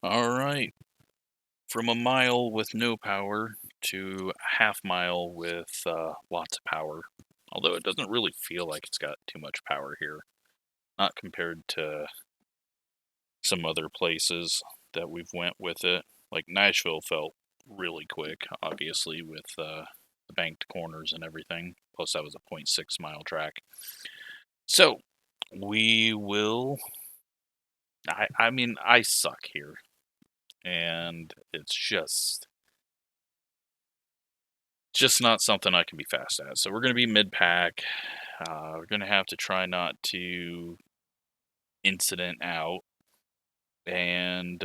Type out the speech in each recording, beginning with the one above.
Alright, from a mile with no power to a half mile with lots of power. Although it doesn't really feel like it's got too much power here. Not compared to some other places that we've went with it. Like Nashville felt really quick, obviously, with the banked corners and everything. Plus that was a 0.6 mile track. So, we will... I mean, I suck here. And it's just not something I can be fast at. So we're going to be mid-pack. We're going to have to try not to incident out. And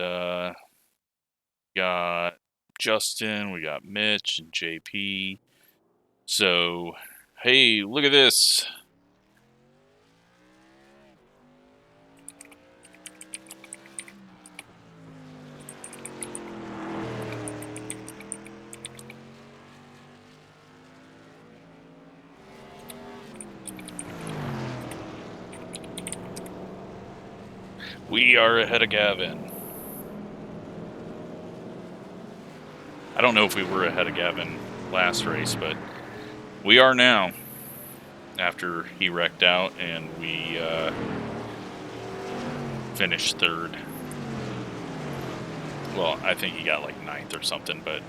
got Justin, we got Mitch and JP. So, hey, look at this. We are ahead of Gavin. I don't know if we were ahead of Gavin last race, but we are now. After he wrecked out and we finished third. Well, I think he got like 9th or something, but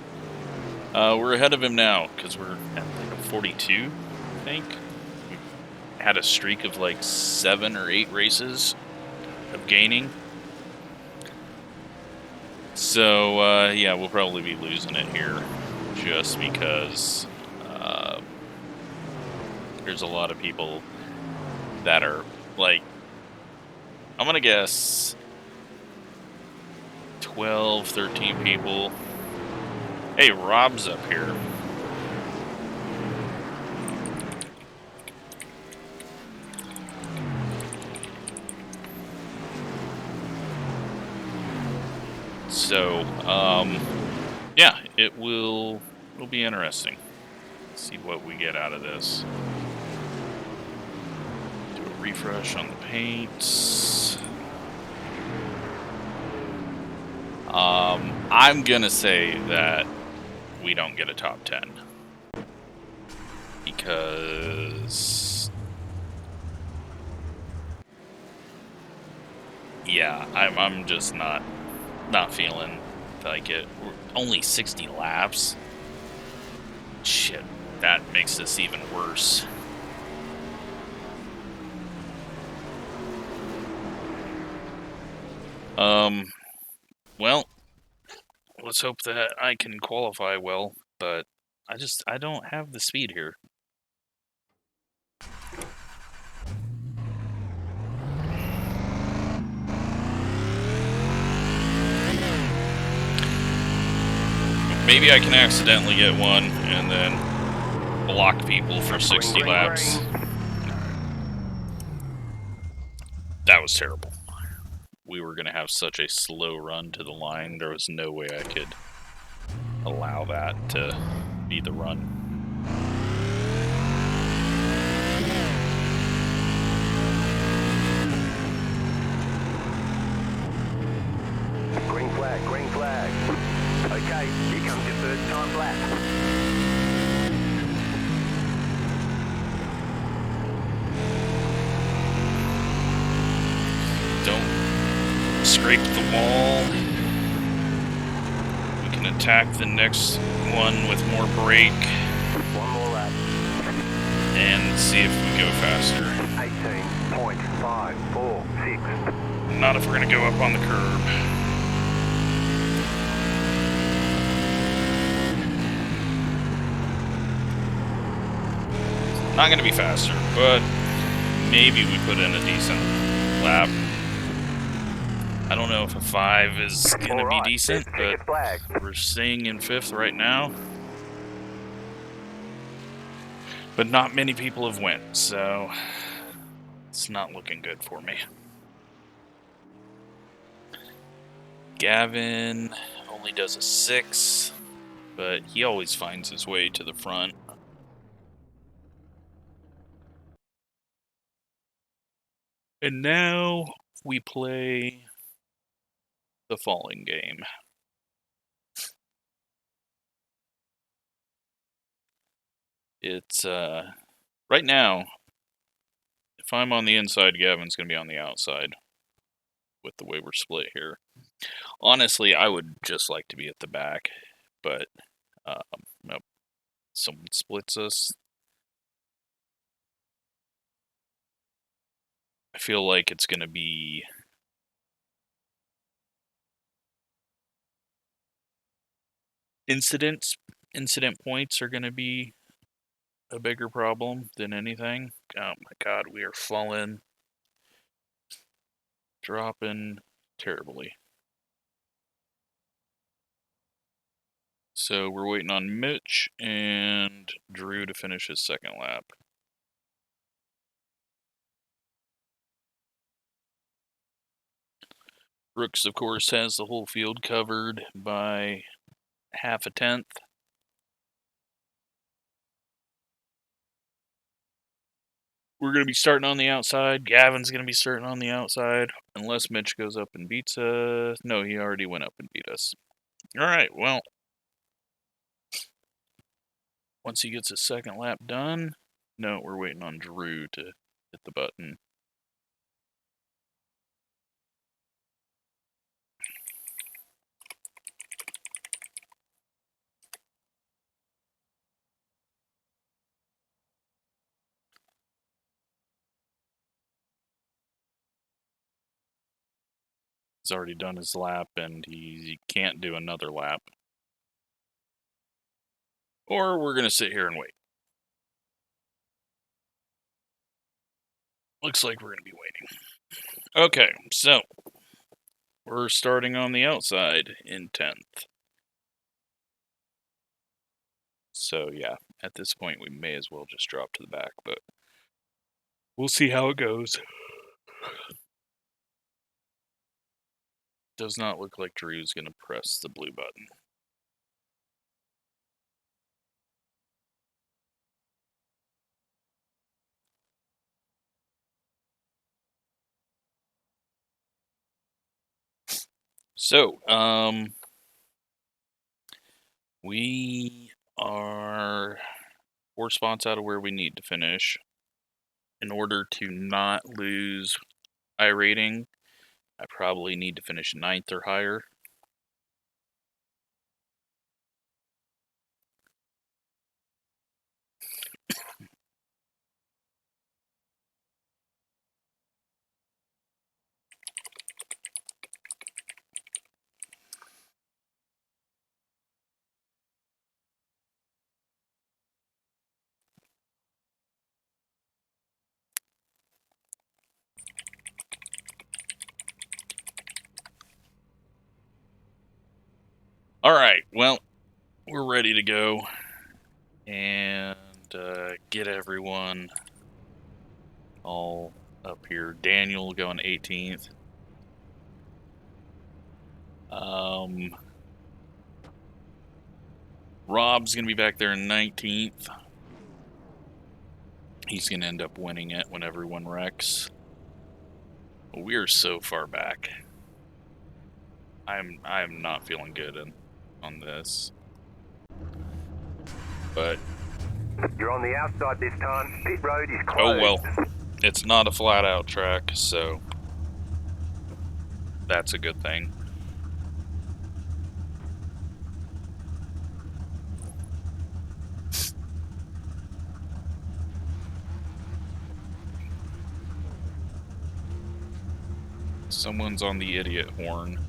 we're ahead of him now because we're at like a 42, I think. We had a streak of like 7 or 8 races of gaining. So, yeah, we'll probably be losing it here just because there's a lot of people that are like, I'm going to guess 12, 13 people. Hey, Rob's up here. So, yeah, it'll be interesting. Let's see what we get out of this. Do a refresh on the paints. I'm gonna say that we don't get a top 10 because, yeah, I'm just not feeling like it. We're only 60 laps. Shit, that makes this even worse. Well, let's hope that I can qualify well, but I don't have the speed here. Maybe I can accidentally get one and then block people for 60 laps. That was terrible. We were going to have such a slow run to the line, there was no way I could allow that to be the run. Green flag, green flag. Okay, here comes your first time lap. Don't scrape the wall. We can attack the next one with more brake. One more lap. And see if we go faster. 18.546. Not if we're going to go up on the curb. Not going to be faster, but maybe we put in a decent lap. I don't know if a 5 is going to be decent, but we're staying in 5th right now. But not many people have went, so it's not looking good for me. Gavin only does a 6, but he always finds his way to the front. And now we play the falling game. It's, right now, if I'm on the inside, Gavin's going to be on the outside with the way we're split here. Honestly, I would just like to be at the back, but, nope. Someone splits us. I feel like it's going to be incident points are going to be a bigger problem than anything. Oh my god, we are falling, dropping terribly. So we're waiting on Mitch and Drew to finish his second lap. Brooks, of course, has the whole field covered by half a tenth. We're going to be starting on the outside. Gavin's going to be starting on the outside. Unless Mitch goes up and beats us. No, he already went up and beat us. Alright, well. Once he gets his second lap done. No, we're waiting on Drew to hit the button. He's already done his lap, and he can't do another lap. Or we're going to sit here and wait. Looks like we're going to be waiting. Okay, so we're starting on the outside in 10th. So yeah, at this point we may as well just drop to the back, but we'll see how it goes. Does not look like Drew's going to press the blue button. So, we are 4 spots out of where we need to finish. In order to not lose iRating, I probably need to finish 9th or higher. Alright, well, we're ready to go and get everyone all up here. Daniel going 18th. Rob's going to be back there in 19th. He's going to end up winning it when everyone wrecks. We are so far back. I'm not feeling good on this. But you're on the outside this time. Pit road is closed. Oh well. It's not a flat out track, so that's a good thing. Someone's on the idiot horn,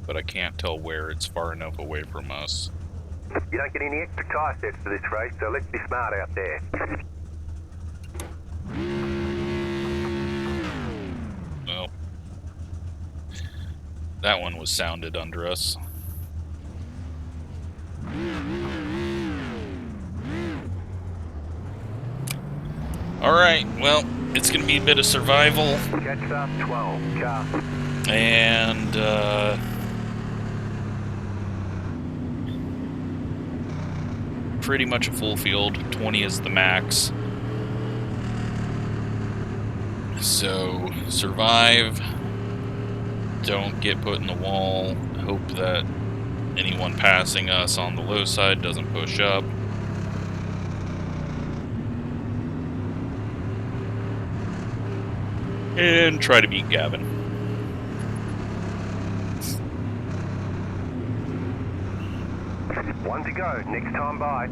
but I can't tell where. It's far enough away from us. You don't get any extra tyre sets for this race, so let's be smart out there. Well, that one was sounded under us. Alright, well, it's going to be a bit of survival. Catch up, 12, car. And, pretty much a full field. 20 is the max. So, survive don't get put in the wall. Hope that anyone passing us on the low side doesn't push up. And try to beat Gavin. One to go, next time by.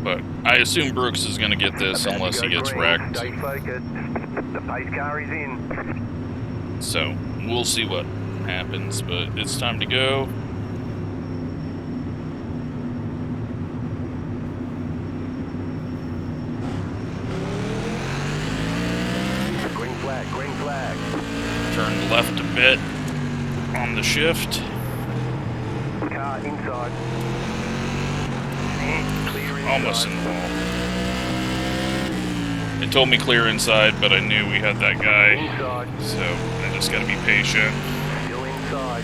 But I assume Brooks is going to get this About to unless he go gets green. wrecked. Stay focused. The pace car is in. So, we'll see what happens, but it's time to go. Green flag, green flag. Turn left a bit on the shift. Car inside. Clear inside. Almost in the wall. It told me clear inside, but I knew we had that guy. Inside. So, I just gotta be patient. Still inside.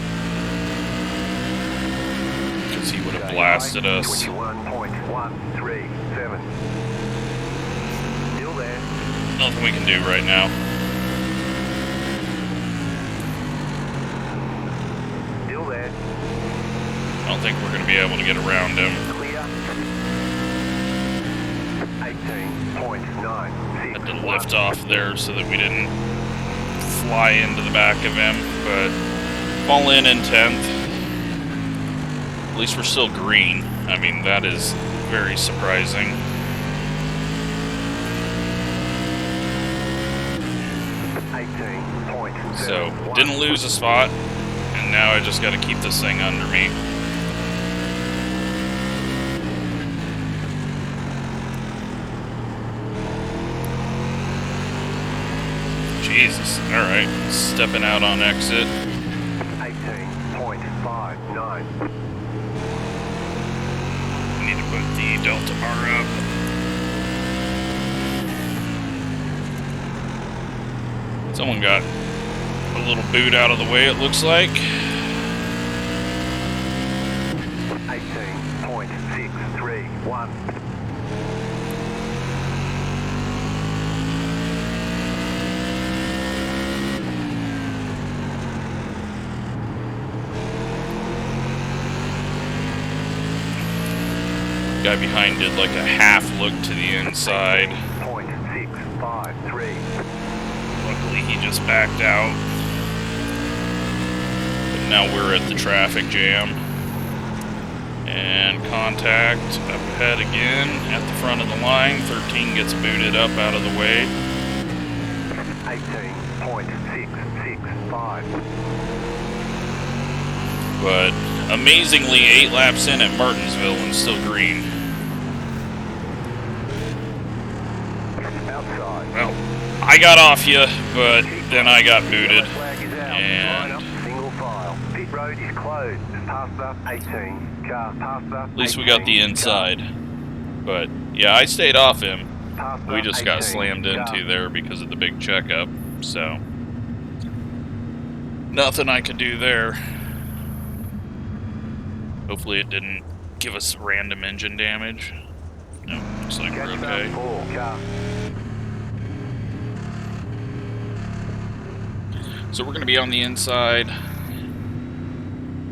Because he would have blasted us. 21.137. Still there. Nothing we can do right now. Still there. I don't think we're gonna be able to get around him. Clear. 18.9. Had to lift off there so that we didn't fly into the back of him, but fall in 10th. At least we're still green. I mean, that is very surprising. So, didn't lose a spot, and now I just gotta keep this thing under me. Jesus, alright, stepping out on exit. 18.59. Need to put the Delta bar up. Someone got a little boot out of the way, it looks like. 18.631. Guy behind did like a half look to the inside. 0.653. Luckily he just backed out. But now we're at the traffic jam. And contact up ahead again at the front of the line. 13 gets booted up out of the way. 18.665. But amazingly 8 laps in at Martinsville and still green. Outside. Well, I got off you, but then I got booted. Flag is out. And Line up, single file. Pit road is closed. Past the 18. Car past the at least we got the inside. But yeah, I stayed off him. We just got slammed into there because of the big checkup. So nothing I could do there. Hopefully it didn't give us random engine damage. No, looks like we're okay. So we're going to be on the inside.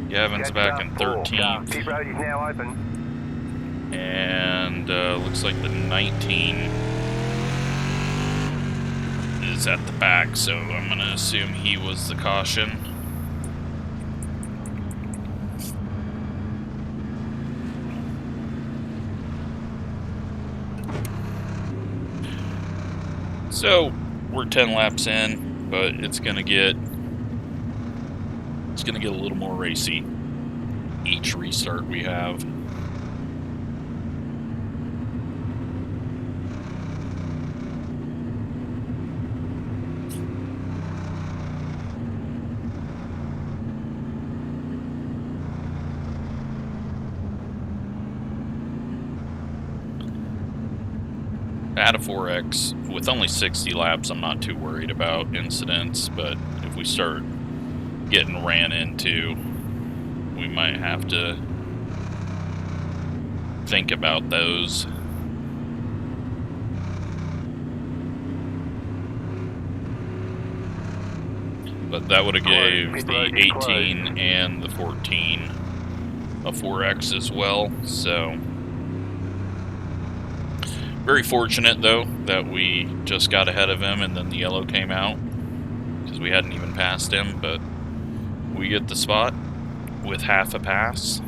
Gavin's back in 13th. Pit road is now open. And looks like the 19 is at the back, so I'm going to assume he was the caution. So we're 10 laps in, but it's gonna get a little more racy each restart we have. I had a 4X with only 60 laps, I'm not too worried about incidents, but if we start getting ran into, we might have to think about those. But that would have gave the 18 and the 14 a 4X as well, so very fortunate though that we just got ahead of him and then the yellow came out, because we hadn't even passed him, but we get the spot with half a pass.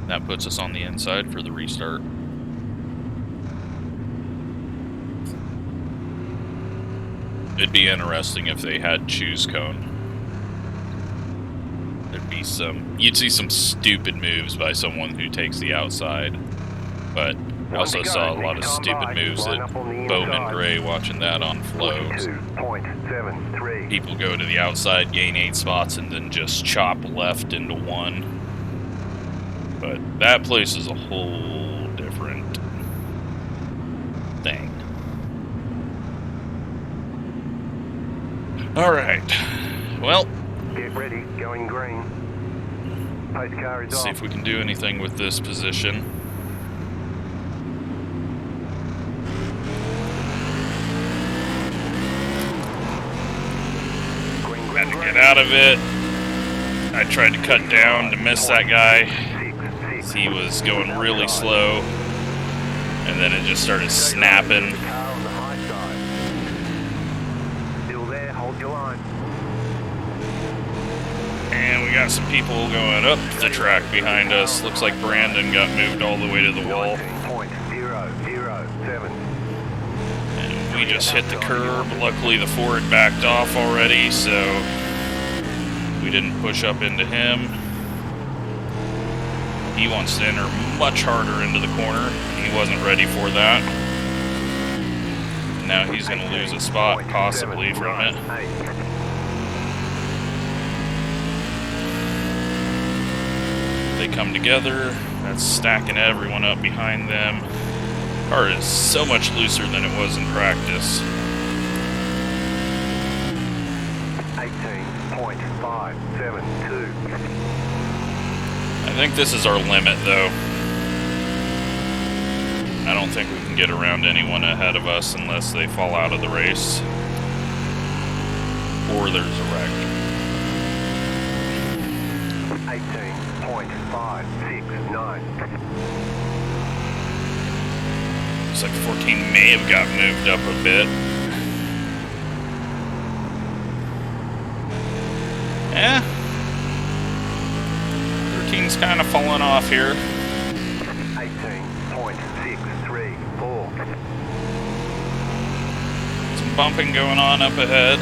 That puts us on the inside for the restart. It'd be interesting if they had choose cone. There'd be you'd see some stupid moves by someone who takes the outside, but I also saw a lot of stupid moves at Bowman Gray watching that on flows. People go to the outside, gain 8 spots, and then just chop left into 1. But that place is a whole different thing. Alright, well, get ready, going green. Pace car is let's see if we can do anything with this position. Had to get out of it. I tried to cut down to miss that guy. He was going really slow, and then it just started snapping. And we got some people going up the track behind us. Looks like Brandon got moved all the way to the wall. And we just hit the curb. Luckily the Ford backed off already, so we didn't push up into him. He wants to enter much harder into the corner. He wasn't ready for that. Now he's going to lose a spot, possibly, from it. They come together. That's stacking everyone up behind them. Car is so much looser than it was in practice. 18.572. I think this is our limit, though. I don't think we can get around anyone ahead of us unless they fall out of the race. Or there's a wreck. 18.569. Looks like 14 may have got moved up a bit. Yeah. 13's kind of falling off here. 18.634. Some bumping going on up ahead.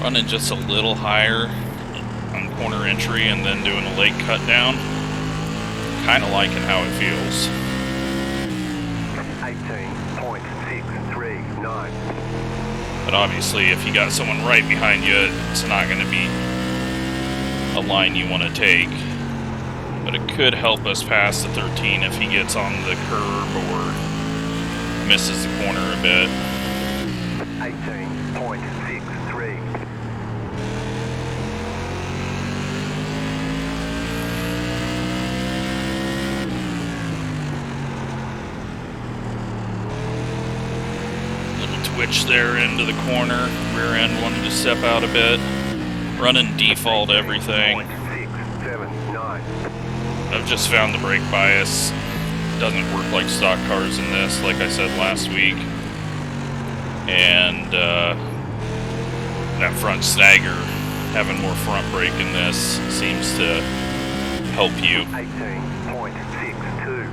Running just a little higher on corner entry and then doing a late cut down. Kind of liking how it feels. 18.639. But obviously if you got someone right behind you, it's not going to be a line you want to take. But it could help us pass the 13 if he gets on the curb or misses the corner a bit. 18.63. Little twitch there into the corner. Rear end wanted to step out a bit. Running default everything. 679. I've just found the brake bias doesn't work like stock cars in this, like I said last week. And that front stagger, having more front brake in this seems to help you. 18.62.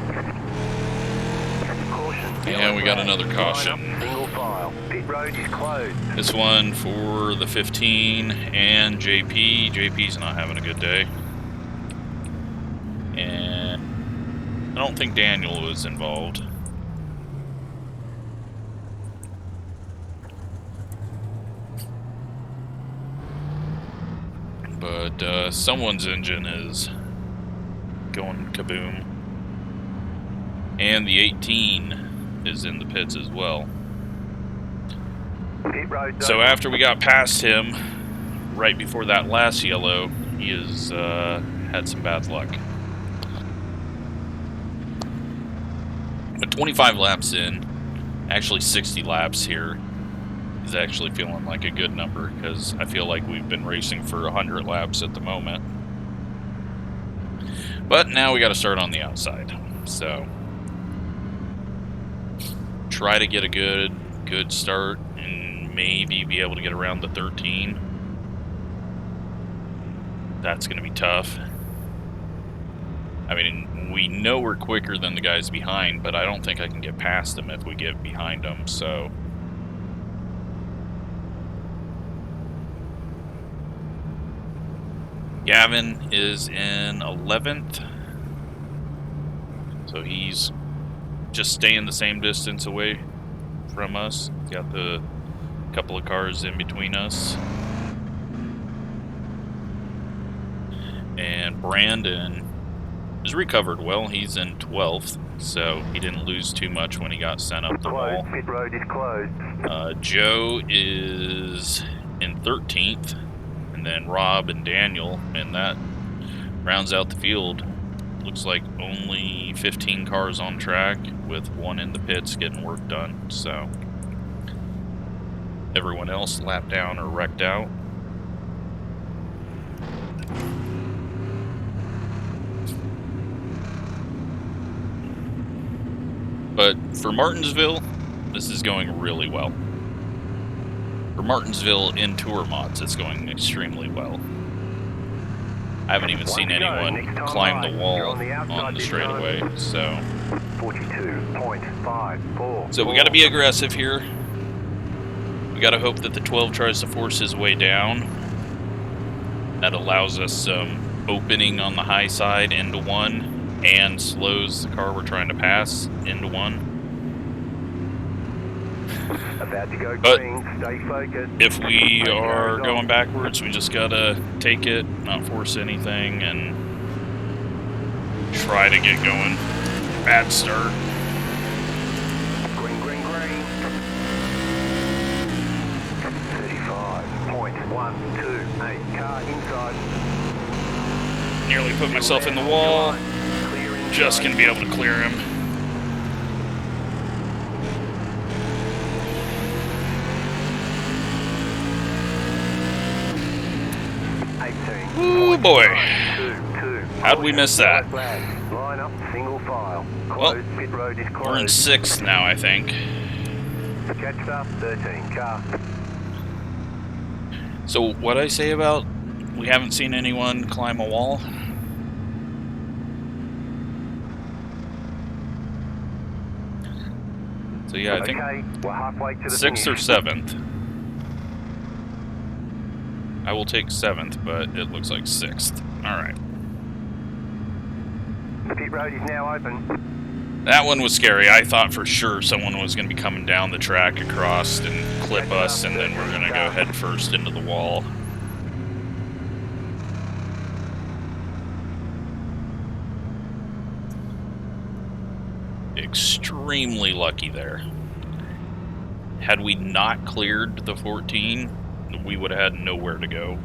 Caution. And we got another caution. Single file. Pit road is closed. This one for the 15 and JP. JP's not having a good day. I don't think Daniel was involved. But someone's engine is going kaboom. And the 18 is in the pits as well. So after we got past him, right before that last yellow, he has had some bad luck. But 25 laps in, actually 60 laps here, is actually feeling like a good number, because I feel like we've been racing for 100 laps at the moment. But now we got to start on the outside, so try to get a good start and maybe be able to get around the 13. That's going to be tough. I mean, we know we're quicker than the guys behind, but I don't think I can get past them if we get behind them, so. Gavin is in 11th. So he's just staying the same distance away from us. Got the couple of cars in between us. And Brandon is recovered well. He's in 12th, so he didn't lose too much when he got sent up the wall. Pit road is closed. Joe is in 13th, and then Rob and Daniel, and that rounds out the field. Looks like only 15 cars on track, with one in the pits getting work done, so everyone else lapped down or wrecked out. But for Martinsville, this is going really well. For Martinsville in tour mods, it's going extremely well. I haven't even seen anyone climb the wall on the straightaway, so. 42.54. So we got to be aggressive here. We got to hope that the 12 tries to force his way down. That allows us some opening on the high side into one, and slows the car we're trying to pass into one. About to go But green, stay focused. if we are going backwards, we just gotta take it, not force anything, and try to get going. Bad start. Green, green, green. 35.128. Car inside. Nearly put myself in the wall. Just gonna be able to clear him. Ooh boy. How'd we miss that? Line up, single file. Well, Pit road is closed. we're in 6th now, I think. Catch up, 13 car. So what I say about we haven't seen anyone climb a wall? So yeah, I think we're halfway to the 6th or finish. 7th. I will take 7th, but it looks like 6th. Alright. The pit road is now open. That one was scary. I thought for sure someone was going to be coming down the track across and clip us, and then we're going to go head first into the wall. Extremely lucky there. Had we not cleared the 14, we would have had nowhere to go.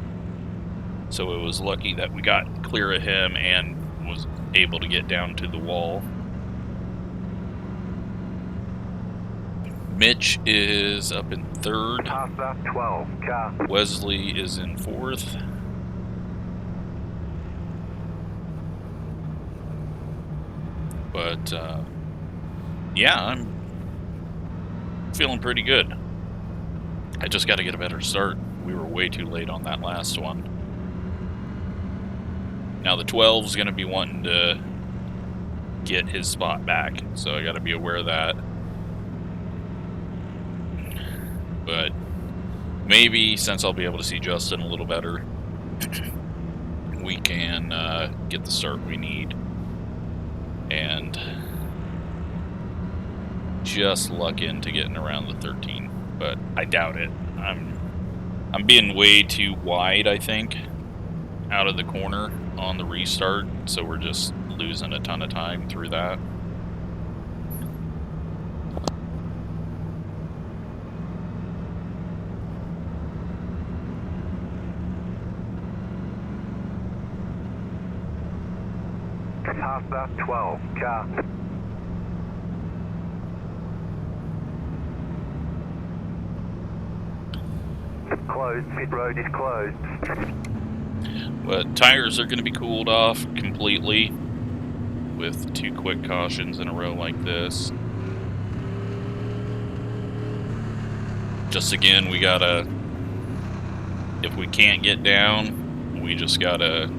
So it was lucky that we got clear of him and was able to get down to the wall. Mitch is up in 3rd. Pasta, 12 car. Wesley is in 4th. But, yeah, I'm feeling pretty good. I just got to get a better start. We were way too late on that last one. Now the 12's going to be wanting to get his spot back, so I got to be aware of that. But maybe, since I'll be able to see Justin a little better, we can get the start we need. and just luck into getting around the 13, but I doubt it. I'm being way too wide, I think, out of the corner on the restart, so we're just losing a ton of time through that. Past that 12, car. Closed, pit road is closed. But tires are going to be cooled off completely with 2 quick cautions in a row like this. Just again, we gotta, if we can't get down, we just gotta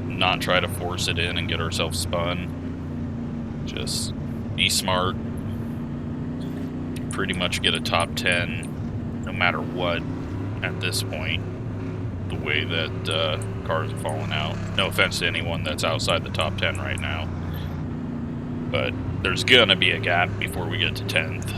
not try to force it in and get ourselves spun. Just be smart. Pretty much get a top 10 no matter what at this point, the way that cars are falling out. No offense to anyone that's outside the top 10 right now, but there's gonna be a gap before we get to 10th.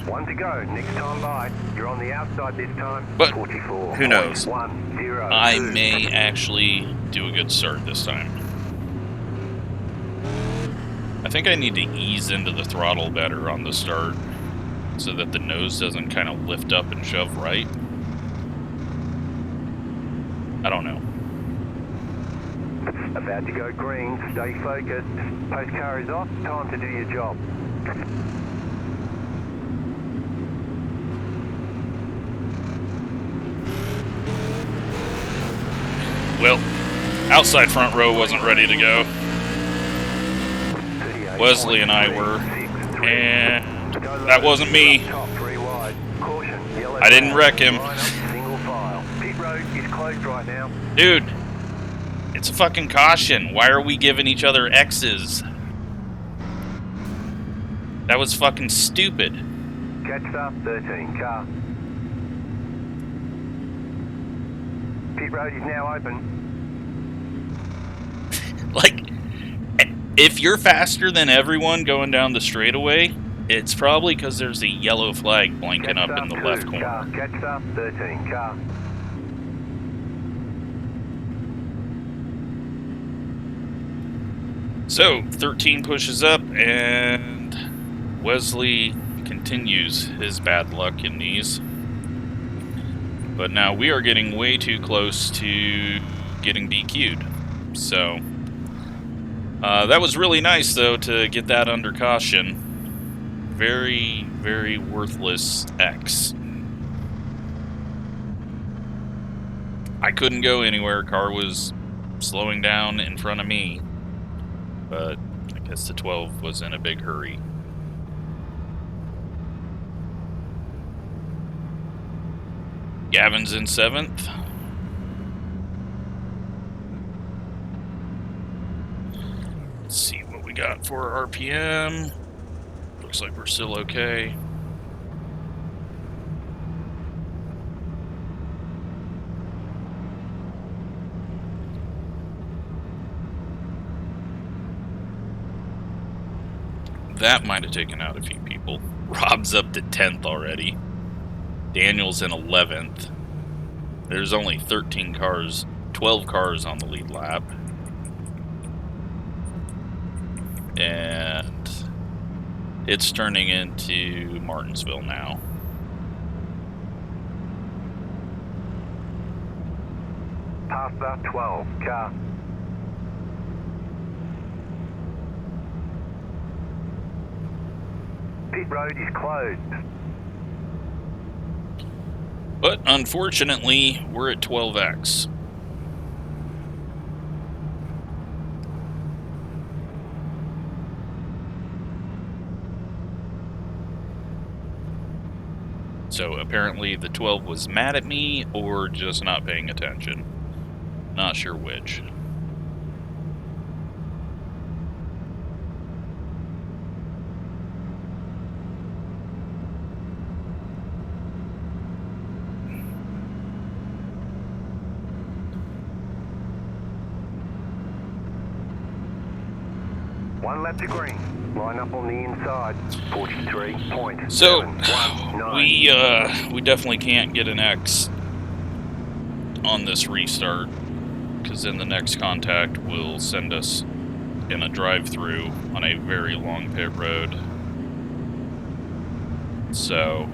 1 to go, next time by. You're on the outside this time. But 44. who knows? 1, 0, I 2. may actually do a good start this time. I think I need to ease into the throttle better on the start so that the nose doesn't kind of lift up and shove right. I don't know. About to go green, stay focused. Post car is off, time to do your job. Well, outside front row wasn't ready to go. Wesley and I were, and that wasn't me. I didn't wreck him. Dude, it's a fucking caution. Why are we giving each other X's? That was fucking stupid. Catch up, 13, car. Pit road is now open. Like, if you're faster than everyone going down the straightaway, it's probably because there's a yellow flag blinking up in the left corner. Car. Catch up, 13, car. So, 13 pushes up, and Wesley continues his bad luck in these. But now we are getting way too close to getting DQ'd. So, that was really nice, though, to get that under caution. Very, very worthless X. I couldn't go anywhere. Car was slowing down in front of me. But I guess the 12 was in a big hurry. Gavin's in 7th. Let's see what we got for RPM. Looks like we're still okay. That might have taken out a few people. Rob's up to 10th already. Daniel's in 11th. There's only 13 cars, 12 cars on the lead lap. And it's turning into Martinsville now. Past that 12, car. Pit road is closed. But unfortunately, we're at 12x. So apparently the 12 was mad at me or just not paying attention. Not sure which. lap to green. Line up on the inside. 43.719. So we definitely can't get an X on this restart, because then the next contact will send us in a drive-through on a very long pit road. So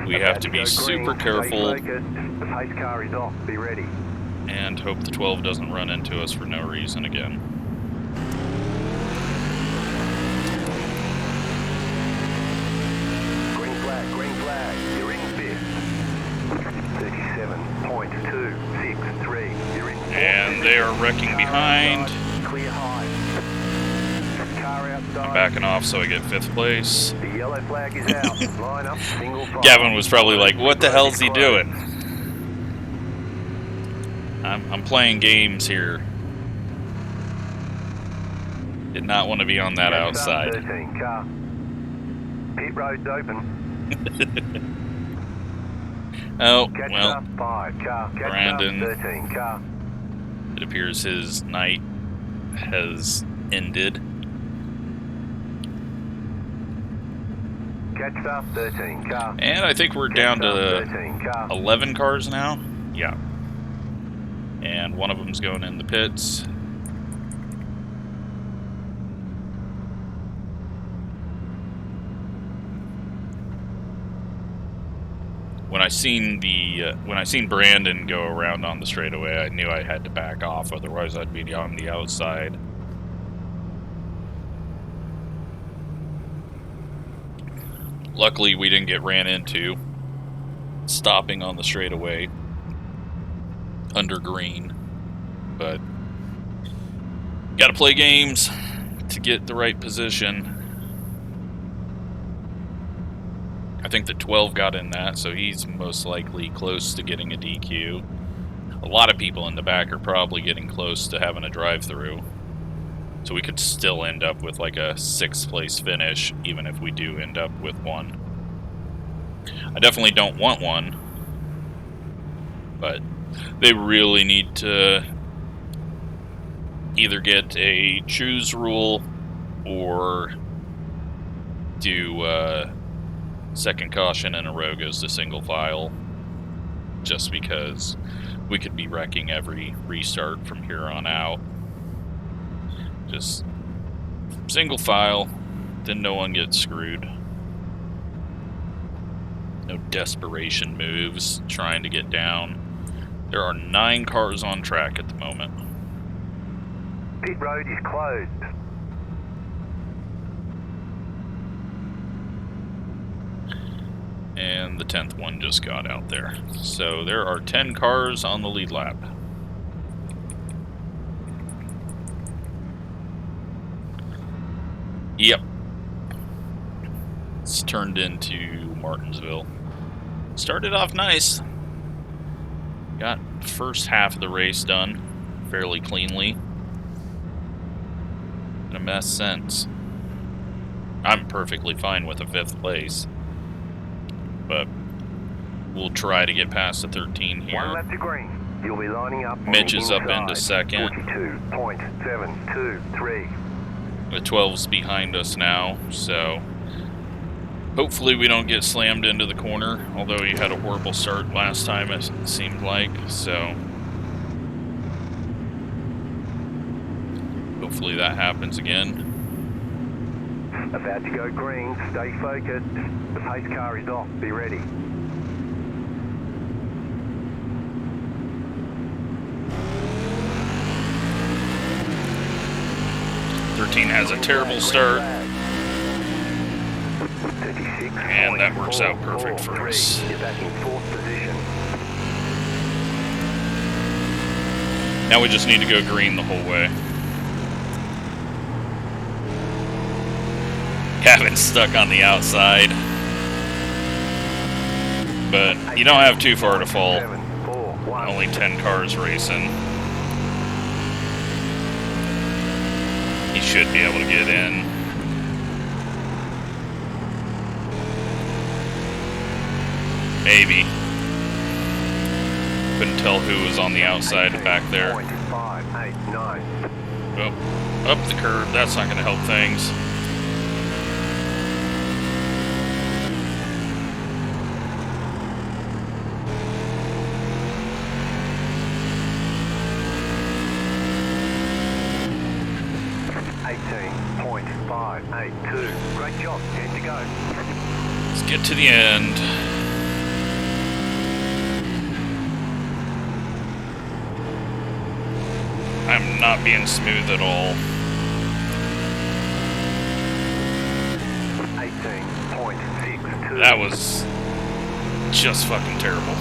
we have to be super careful. The pace car is off. Be ready. And hope the 12 doesn't run into us for no reason again. Green flag, you're in fifth. 37.263, you're in fourth. And they are wrecking behind. Clear high. Car outside. I'm backing off so I get 5th place. The yellow flag is out. Line up, single file. Gavin was probably like, what the hell's he doing? I'm playing games here. Did not want to be on that outside. 13 car. Pit road's open. Oh, Catch well, up 5 car. Catch Brandon. up 13 car. It appears his night has ended. Catch up 13 car. And I think we're down to 13 car. 11 cars now. Yeah. And one of them's going in the pits. When I seen Brandon go around on the straightaway, I knew I had to back off, otherwise I'd be on the outside. Luckily, we didn't get ran into stopping on the straightaway under green, but gotta play games to get the right position. I think the 12 got in that, so he's most likely close to getting a DQ. A lot of people in the back are probably getting close to having a drive-through, so we could still end up with like a 6th place finish, even if we do end up with one. I definitely don't want one, but they really need to either get a choose rule or do second caution in a row goes to single file, just because we could be wrecking every restart from here on out. Just single file, then no one gets screwed. No desperation moves trying to get down. There are 9 cars on track at the moment. Pit road is closed. And the 10th one just got out there. So there are 10 cars on the lead lap. Yep. It's turned into Martinsville. Started off nice. Got the first half of the race done fairly cleanly. Been a mess since. I'm perfectly fine with a 5th place, but we'll try to get past the 13 here. 1 lap to green. You'll be lining up. Mitch is up into second. 42.723. The 12's behind us now, so hopefully we don't get slammed into the corner, although he had a horrible start last time, it seemed like, so hopefully that happens again. About to go green. Stay focused. The pace car is off. Be ready. Has a terrible start, and that works out perfect for us. You're back in 4th position. Now we just need to go green the whole way. Gavin's stuck on the outside, but you don't have too far to fall. Only 10 cars racing. He should be able to get in. Maybe. Couldn't tell who was on the outside back there. 589. Oh, up the curb. That's not going to help things. .582. Great job. 10 to go. Let's get to the end. I'm not being smooth at all. 18.62. That was just fucking terrible.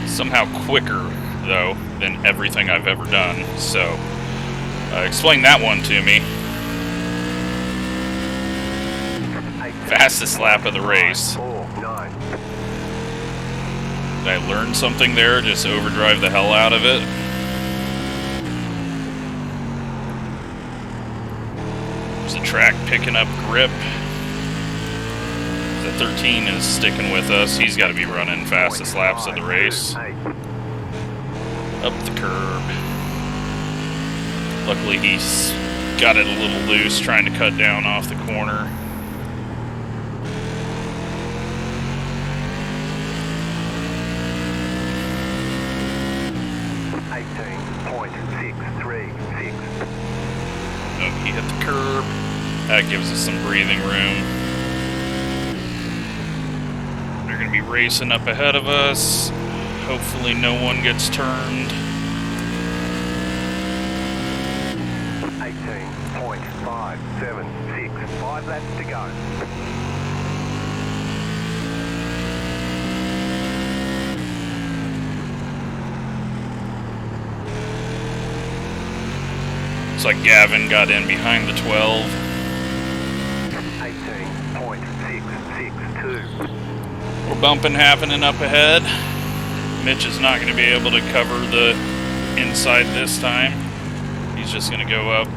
Somehow quicker, though, than everything I've ever done. So, explain that one to me. Fastest lap of the race. 4.9. Did I learn something there? Just overdrive the hell out of it? There's the track picking up grip. The 13 is sticking with us. He's got to be running fastest laps of the race. Up the curb. Luckily he's got it a little loose, trying to cut down off the corner. Oh, he hit the curb. That gives us some breathing room. They're going to be racing up ahead of us. Hopefully no one gets turned. 18.576. 5 laps to go. Looks like Gavin got in behind the 12. 18.662. We're bumping happening up ahead. Mitch is not going to be able to cover the inside this time. He's just going to go up,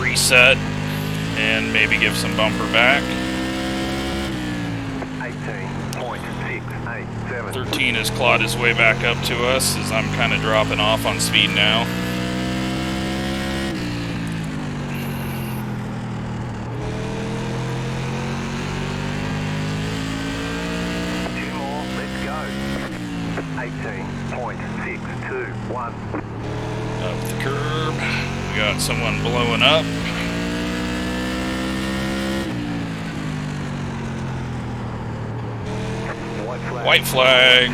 reset, and maybe give some bumper back. 18.687. 13 has clawed his way back up to us as I'm kind of dropping off on speed now. Two more, let's go. 18.621. Up the curb. We got someone blowing up. White flag.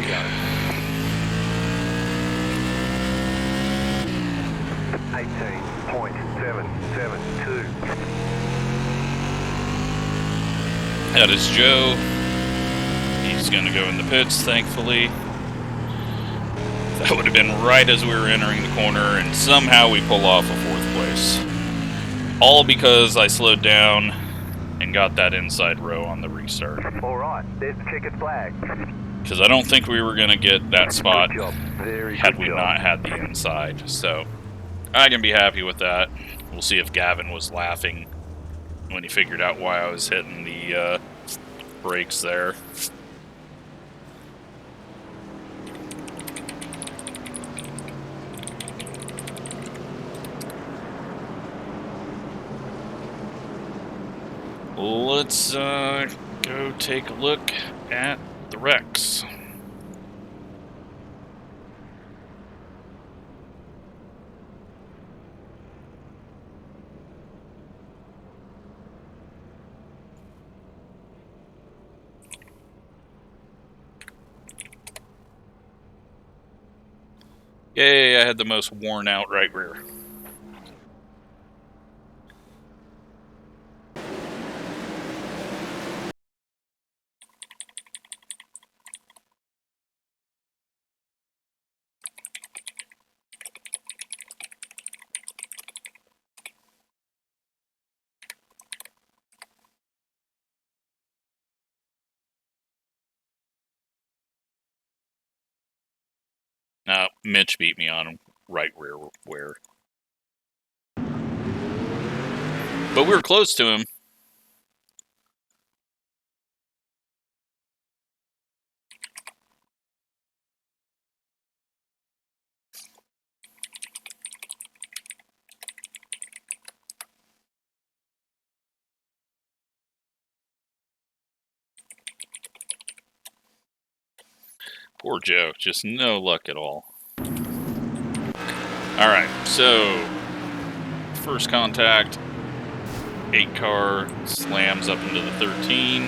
18.772. That is Joe. He's going to go in the pits, thankfully. That would have been right as we were entering the corner, and somehow we pull off a 4th place. All because I slowed down and got that inside row on the restart. Alright, there's the checkered flag. Because I don't think we were going to get that spot Good job. Very had good we job. not had the inside. So I can be happy with that. We'll see if Gavin was laughing when he figured out why I was hitting the brakes there. Let's go take a look at the wrecks. Yay, I had the most worn out right rear. Now, Mitch beat me on right rear wear. But we were close to him. Poor Joe, just no luck at all. Alright, so first contact, 8 car slams up into the 13.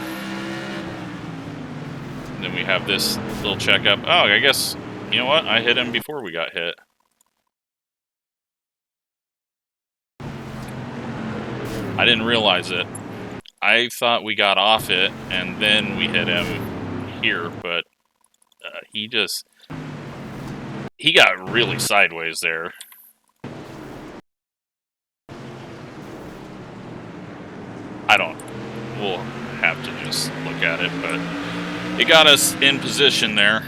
And then we have this little checkup. Oh, I guess, you know what? I hit him before we got hit. I didn't realize it. I thought we got off it and then we hit him here, but he got really sideways there. We'll have to just look at it, but it got us in position there.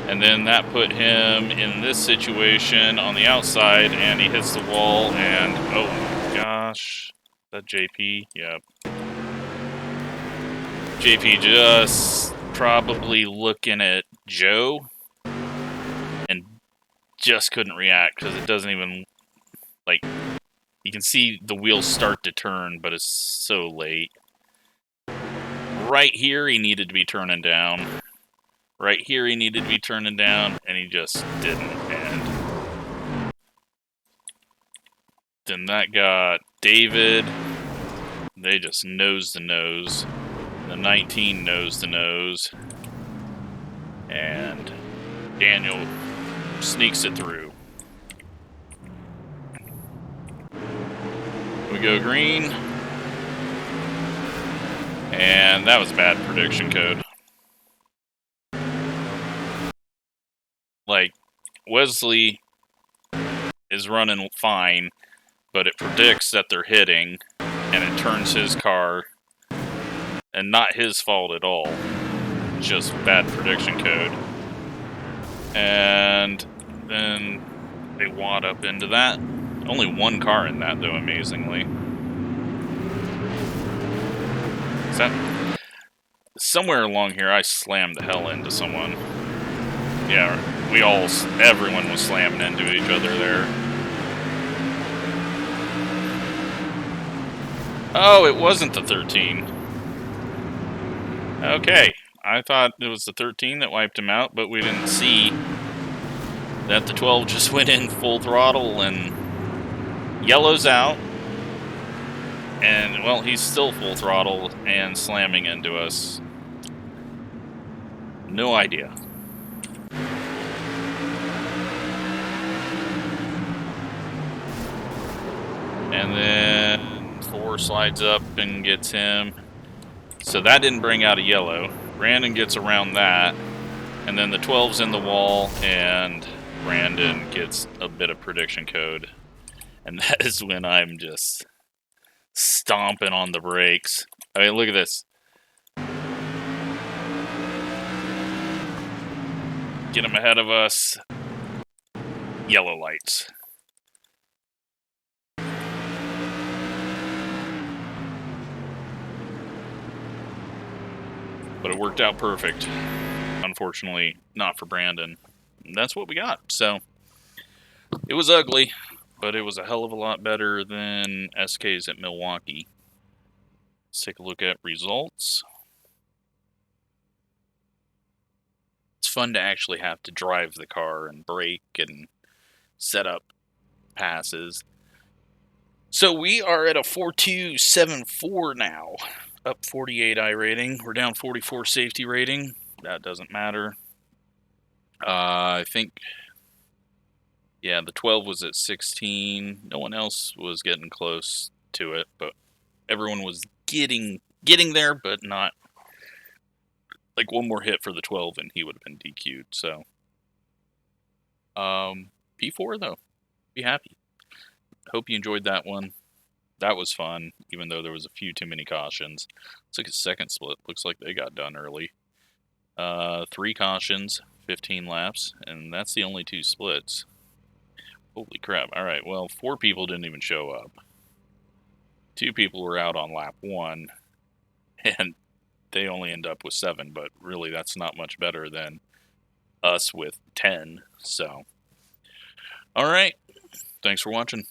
And then that put him in this situation on the outside, and he hits the wall, and oh my gosh. That JP? Yep. JP just probably looking at Joe and just couldn't react because it doesn't even, like, you can see the wheels start to turn, but it's so late. Right here, he needed to be turning down. Right here, he needed to be turning down, and he just didn't. And then that got David. They just nose to nose. The 19 nose to nose. And Daniel sneaks it through. We go green. And that was bad prediction code. Like, Wesley is running fine, but it predicts that they're hitting, and it turns his car, and not his fault at all. Just bad prediction code. And then they wad up into that. Only one car in that, though, amazingly. Is that... Somewhere along here, I slammed the hell into someone. Yeah, everyone was slamming into each other there. Oh, it wasn't the 13. Okay, I thought it was the 13 that wiped him out, but we didn't see that the 12 just went in full throttle and yellow's out. And, well, he's still full throttle and slamming into us. No idea. And then 4 slides up and gets him. So that didn't bring out a yellow. Brandon gets around that. And then the 12's in the wall, and Brandon gets a bit of prediction code. And that is when I'm just stomping on the brakes. I mean, look at this. Get him ahead of us. Yellow lights. But it worked out perfect. Unfortunately, not for Brandon. And that's what we got. So, it was ugly, but it was a hell of a lot better than SK's at Milwaukee. Let's take a look at results. It's fun to actually have to drive the car and brake and set up passes. So we are at a 4274 now. Up 48 iRating. We're down 44 safety rating. That doesn't matter. I think, yeah, the 12 was at 16. No one else was getting close to it, but everyone was getting there, but not. Like, one more hit for the 12 and he would have been DQ'd. So, P4 though. Be happy. Hope you enjoyed that one. That was fun, even though there was a few too many cautions. Let's look at second split. Looks like they got done early. 3 cautions, 15 laps, and that's the only 2 splits. Holy crap. Alright, well, 4 people didn't even show up. 2 people were out on lap 1, and they only end up with 7, but really that's not much better than us with 10, so. Alright, thanks for watching.